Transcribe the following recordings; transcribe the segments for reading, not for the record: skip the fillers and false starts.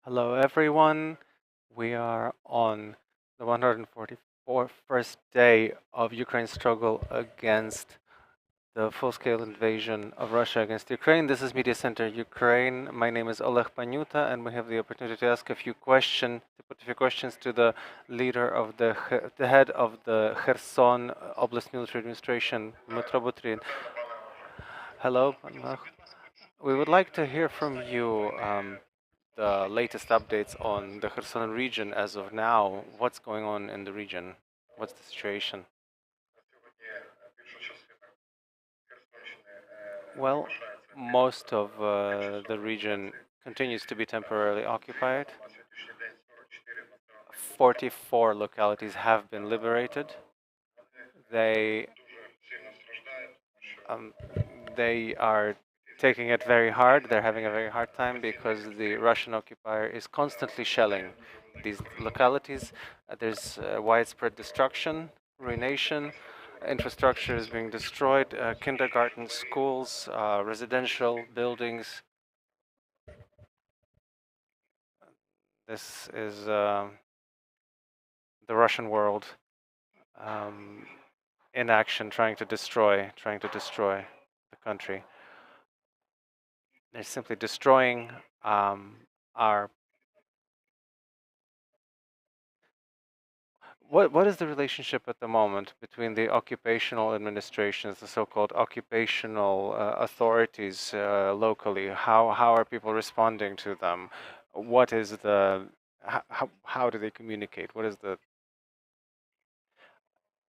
Hello, everyone. We are on the 144st day of Ukraine's struggle against the full-scale invasion of Russia against Ukraine. This is Media Center Ukraine. My name is Oleg Panyuta, and we have the opportunity to ask a few questions, to put a few questions to the leader of the head of the Kherson Oblast Military Administration, Dmytro Butriy. Hello, we would like to hear from you. The latest updates on the Kherson region as of now. What's going on in the region? What's the situation? Well, most of the region continues to be temporarily occupied. 44 localities have been liberated. They um, they are taking it very hard. They're having a very hard time because the Russian occupier is constantly shelling these localities. There's widespread destruction, ruination. Infrastructure is being destroyed. Kindergarten, schools, residential buildings. This is the Russian world um, in action, trying to destroy the country. They're simply destroying our. What is the relationship at the moment between the occupational administrations, the so-called occupational authorities locally? How are people responding to them? What is the how do they communicate? What is the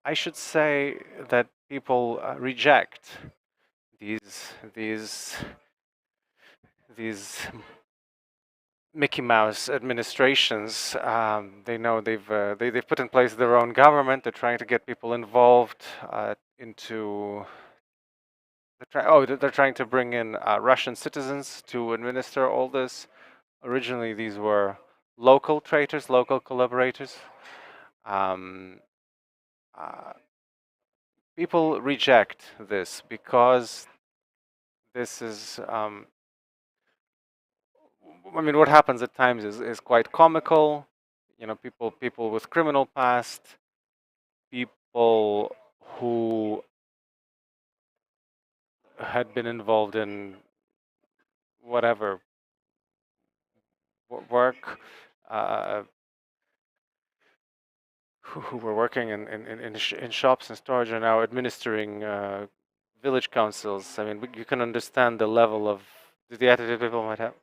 I should say that people reject these these these Mickey Mouse administrations. They know they've put in place their own government. They're trying to get people involved into. They're trying to bring in Russian citizens to administer all this. Originally, these were local traitors, local collaborators. Um, uh, People reject this because this is. I mean, what happens at times is quite comical. You know, people with criminal past, people who had been involved in whatever work, uh, who were working in shops and stores are now administering village councils. I mean, you can understand the level of the attitude people might have.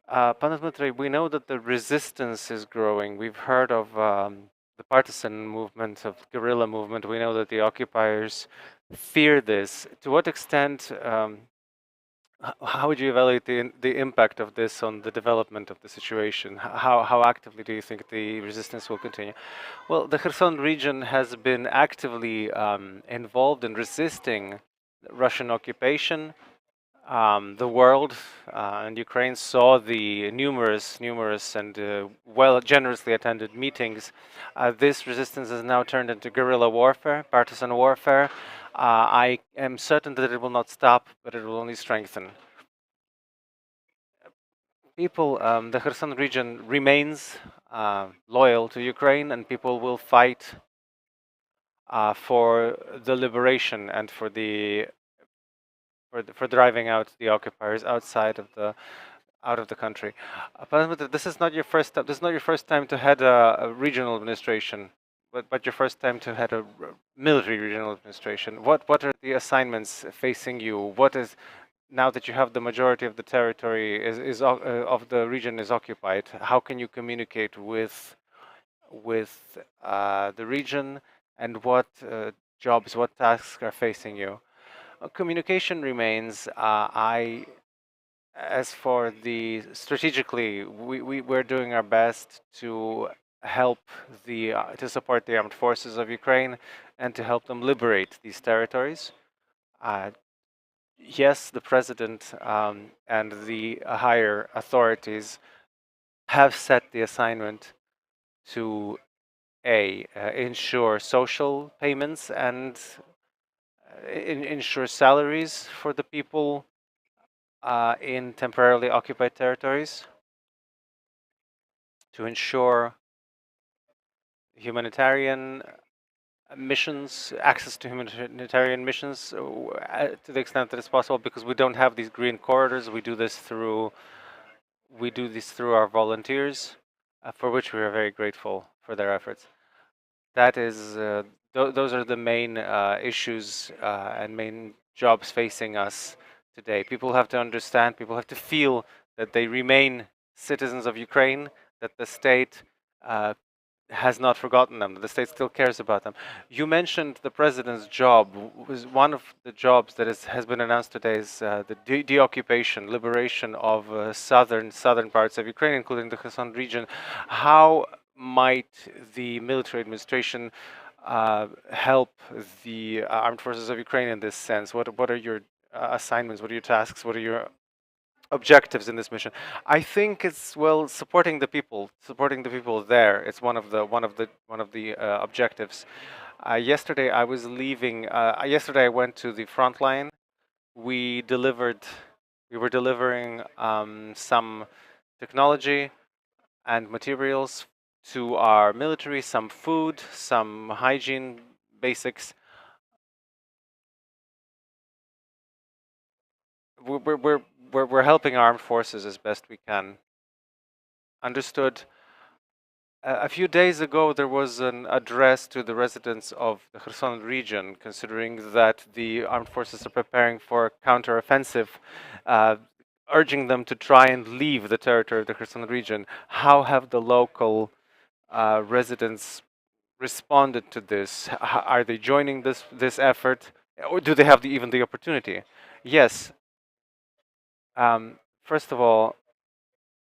Pan Dmytro, we know that the resistance is growing. We've heard of the partisan movement, of guerrilla movement. We know that the occupiers fear this. To what extent, how would you evaluate the impact of this on the development of the situation? How actively do you think the resistance will continue? Well, the Kherson region has been actively involved in resisting Russian occupation. The world and Ukraine saw the numerous and generously attended meetings. This resistance has now turned into guerrilla warfare, partisan warfare. I am certain that it will not stop, but it will only strengthen. People, the Kherson region remains loyal to Ukraine, and people will fight for the liberation and for driving out the occupiers out of the country. But this is not your first time. This is not your first time to head a regional administration, but your first time to head a military regional administration. What are the assignments facing you? What is now that you have the majority of the territory of the region is occupied? How can you communicate with the region, and what jobs, what tasks are facing you? Communication remains. As for the strategically, we're doing our best to help to support the armed forces of Ukraine and to help them liberate these territories. Yes, the president and the higher authorities have set the assignment to ensure social payments and ensure salaries for the people in temporarily occupied territories to ensure humanitarian missions, access to humanitarian missions to the extent that it's possible, because we don't have these green corridors. We do this through our volunteers, for which we are very grateful for their efforts. That is, those are the main issues and main jobs facing us today. People have to understand, people have to feel that they remain citizens of Ukraine, that the state uh, has not forgotten them, that the state still cares about them. You mentioned the president's job. Was one of the jobs that has been announced today is the deoccupation, liberation of southern parts of Ukraine, including the Kherson region. How might the military administration help the armed forces of Ukraine in this sense? What are your assignments? What are your tasks? What are your objectives in this mission? I think it's, well, supporting the people there. It's one of the objectives. Yesterday I was leaving. Yesterday I went to the front line. We delivered. We were delivering some technology and materials to our military, some food, some hygiene basics. We're helping armed forces as best we can. Understood. A few days ago, there was an address to the residents of the Kherson region, considering that the armed forces are preparing for counteroffensive, uh, urging them to try and leave the territory of the Kherson region. How have the local residents responded to this? Are they joining this effort, or do they have even the opportunity? Yes. First of all,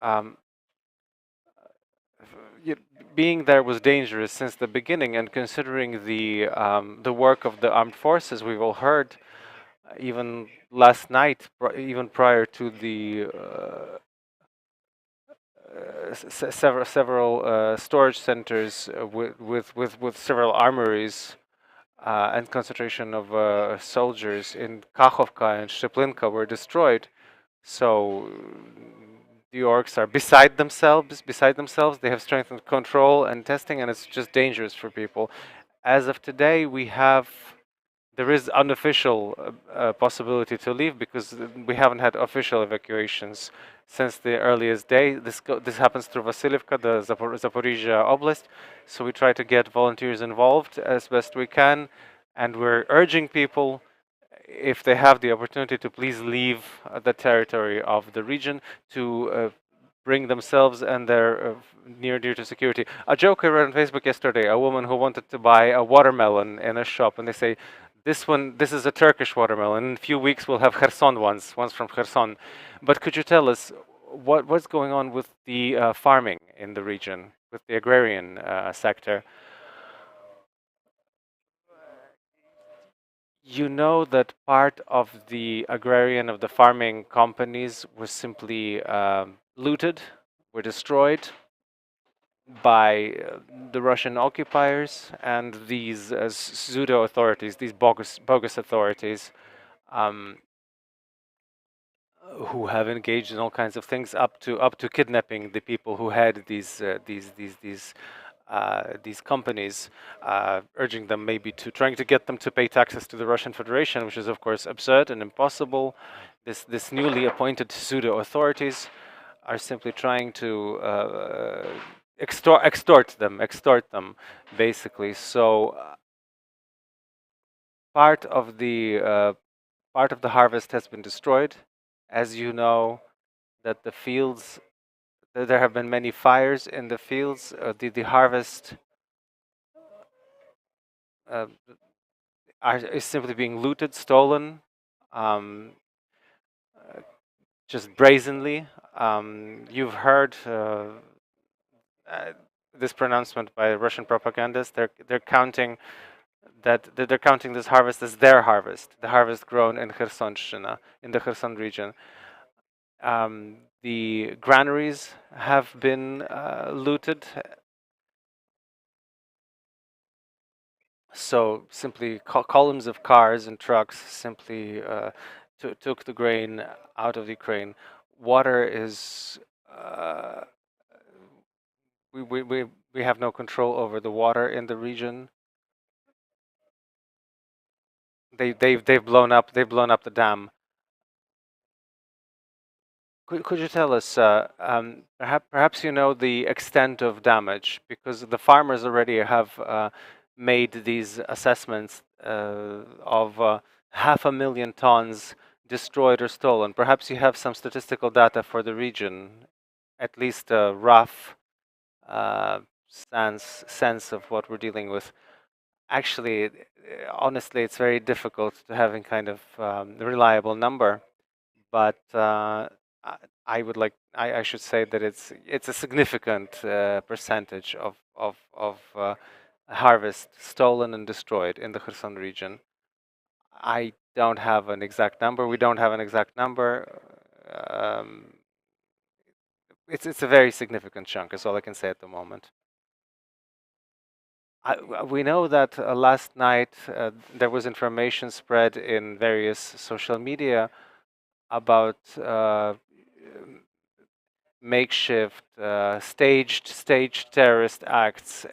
um, y- being there was dangerous since the beginning, and considering the work of the armed forces, we've all heard, even last night, even prior to the several storage centers with several armories and concentration of soldiers in Kakhovka and Shcheplinka were destroyed. So the orcs are beside themselves. They have strengthened control and testing, and it's just dangerous for people. As of today, there is unofficial possibility to leave, because we haven't had official evacuations since the earliest day. This happens through Vasilivka, the Zaporizhia Oblast. So we try to get volunteers involved as best we can, and we're urging people, if they have the opportunity, to please leave the territory of the region, to bring themselves and their near dear to security. A joke I read on Facebook yesterday: a woman who wanted to buy a watermelon in a shop, and they say, this is a Turkish watermelon. In a few weeks, we'll have Kherson ones from Kherson. But could you tell us what's going on with the farming in the region, with the agrarian sector? You know that part of the agrarian, of the farming companies, was simply looted, were destroyed by the Russian occupiers and these pseudo authorities, these bogus authorities, um, who have engaged in all kinds of things, up to kidnapping the people who had these companies, urging them, maybe to trying to get them to pay taxes to the Russian Federation, which is of course absurd and impossible. This newly appointed pseudo authorities are simply trying to extort them, basically. So part of the harvest has been destroyed, as you know, that the fields, there have been many fires in the fields. The harvest uh, is simply being looted, stolen, um, uh, just brazenly. You've heard uh, this pronouncement by Russian propagandists. They're counting this harvest as their harvest, the harvest grown in Khersonshchina, in the Kherson region. The granaries have been looted. So simply columns of cars and trucks simply took the grain out of Ukraine. Water is we, we, we, we have no control over the water in the region. They've blown up the dam. Could you tell us, perhaps you know the extent of damage, because the farmers already have made these assessments of 500,000 tons destroyed or stolen. Perhaps you have some statistical data for the region, at least a rough sense of what we're dealing with. Actually, honestly, it's very difficult to have a kind of reliable number, but I would like I should say that it's a significant percentage of harvest stolen and destroyed in the Kherson region. I don't have an exact number. We don't have an exact number. Um, it's a very significant chunk. Is all I can say at the moment. We know that last night there was information spread in various social media about makeshift, staged terrorist acts.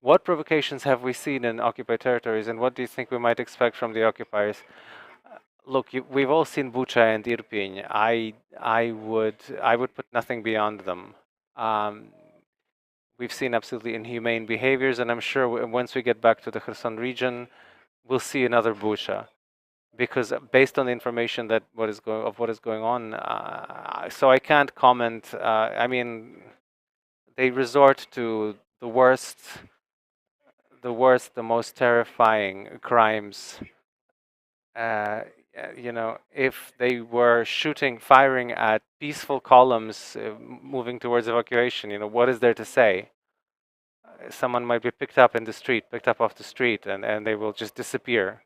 What provocations have we seen in occupied territories, and what do you think we might expect from the occupiers? Look, we've all seen Bucha and Irpin. I would put nothing beyond them. We've seen absolutely inhumane behaviors, and I'm sure once we get back to the Kherson region, we'll see another Bucha. Because based on the information that what is going on, so I can't comment. I mean, they resort to the worst, the most terrifying crimes. You know, if they were firing at peaceful columns moving towards evacuation, you know, what is there to say? Someone might be picked up off the street, and they will just disappear.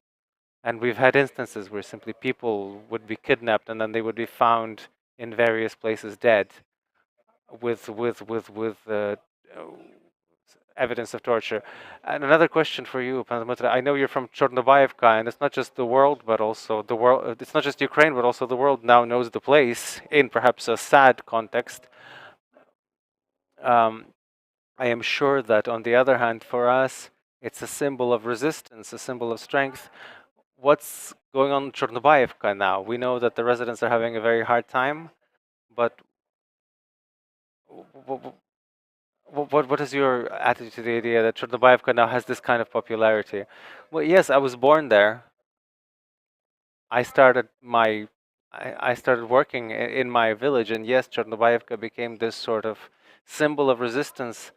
And we've had instances where simply people would be kidnapped and then they would be found in various places dead with evidence of torture. And another question for you, Pan Dmytro. I know you're from Chornobayevka, and it's not just the world, but also the world. It's not just Ukraine, but also the world now knows the place in perhaps a sad context. I am sure that, on the other hand, for us, it's a symbol of resistance, a symbol of strength. What's going on in Chornobayevka now? We know that the residents are having a very hard time, but what is your attitude to the idea that Chornobayevka now has this kind of popularity? Well, yes, I was born there. I started working in my village, and yes, Chornobayevka became this sort of symbol of resistance,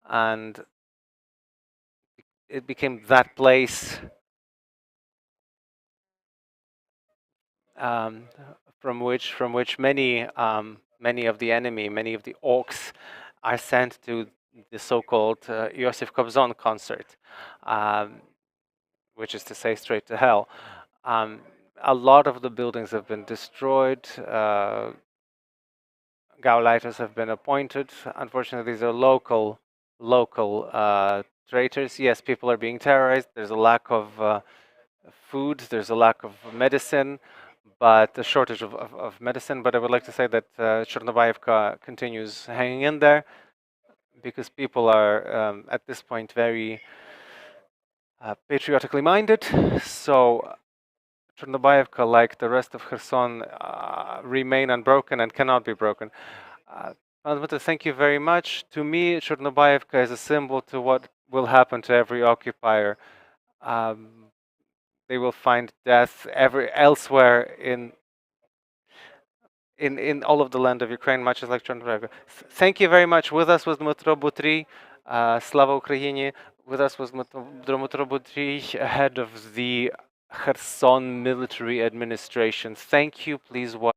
and it became that place um, from which many of the enemy, many of the orcs, are sent to the so-called Yosif Kobzon concert, which is to say, straight to hell. A lot of the buildings have been destroyed. Gauleiters have been appointed. Unfortunately, these are local traitors. Yes, people are being terrorized. There's a lack of food. There's a lack of medicine, but a shortage of medicine. But I would like to say that Chornobayevka continues hanging in there because people are at this point very patriotically minded. So Chornobayevka, like the rest of Kherson, remain unbroken and cannot be broken. Thank you very much. To me, Chornobayevka is a symbol to what will happen to every occupier. They will find death elsewhere in all of the land of Ukraine, much as like Chornobayevka. Thank you very much. With us was Dmytro Butriy. Slava Ukraini. With us was Dmytro Butriy, head of the Kherson Military Administration. Thank you. Please watch.